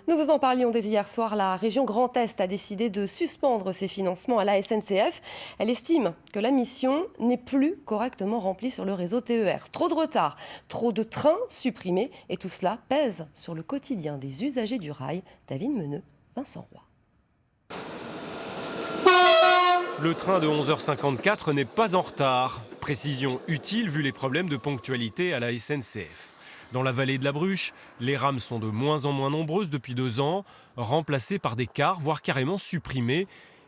Nous vous en parlions dès hier soir, la région Grand Est a décidé de suspendre ses financements à la SNCF. Elle estime que la mission n'est plus correctement remplie sur le réseau TER. Trop de retard, trop de trains supprimés et tout cela pèse sur le quotidien des usagers du rail. David Meneux, Vincent Roy. Le train de 11h54 n'est pas en retard. Précision utile vu les problèmes de ponctualité à la SNCF. Dans la vallée de la Bruche, les rames sont de moins en moins nombreuses depuis 2 ans, remplacées par des cars, voire carrément supprimées.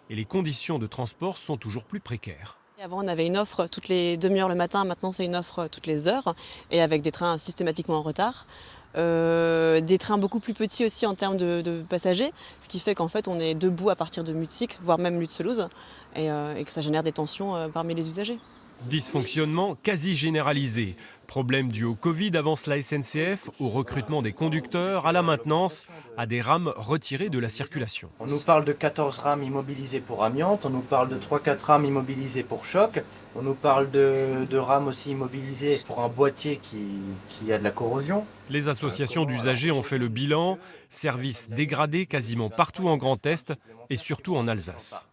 Et les conditions de transport sont toujours plus précaires. Avant, on avait une offre toutes les demi-heures le matin, maintenant c'est une offre toutes les heures, et avec des trains systématiquement en retard. Des trains beaucoup plus petits aussi en termes de passagers, ce qui fait qu'en fait on est debout à partir de Mutzig, voire même Lutzelouse, et que ça génère des tensions parmi les usagers. Dysfonctionnement quasi généralisé. Problème dû au Covid avance la SNCF, au recrutement des conducteurs, à la maintenance, à des rames retirées de la circulation. On nous parle de 14 rames immobilisées pour amiante, on nous parle de 3-4 rames immobilisées pour choc, on nous parle de rames aussi immobilisées pour un boîtier qui a de la corrosion. Les associations d'usagers ont fait le bilan, services dégradés quasiment partout en Grand Est et surtout en Alsace.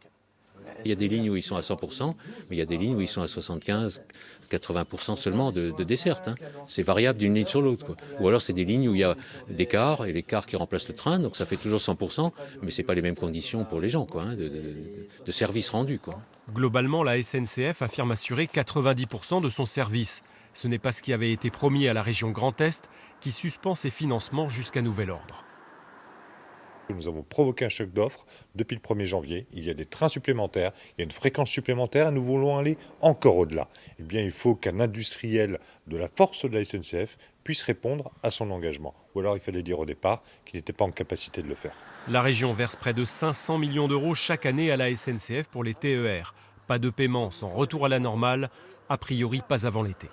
Il y a des lignes où ils sont à 100%, mais il y a des lignes où ils sont à 75-80% seulement de desserte. C'est variable d'une ligne sur l'autre. Ou alors c'est des lignes où il y a des cars, et les cars qui remplacent le train, donc ça fait toujours 100%, mais ce n'est pas les mêmes conditions pour les gens, de service rendu. Globalement, la SNCF affirme assurer 90% de son service. Ce n'est pas ce qui avait été promis à la région Grand Est, qui suspend ses financements jusqu'à nouvel ordre. Nous avons provoqué un choc d'offres depuis le 1er janvier. Il y a des trains supplémentaires, il y a une fréquence supplémentaire et nous voulons aller encore au-delà. Eh bien, il faut qu'un industriel de la force de la SNCF puisse répondre à son engagement. Ou alors il fallait dire au départ qu'il n'était pas en capacité de le faire. La région verse près de 500 millions d'euros chaque année à la SNCF pour les TER. Pas de paiement sans retour à la normale, a priori pas avant l'été.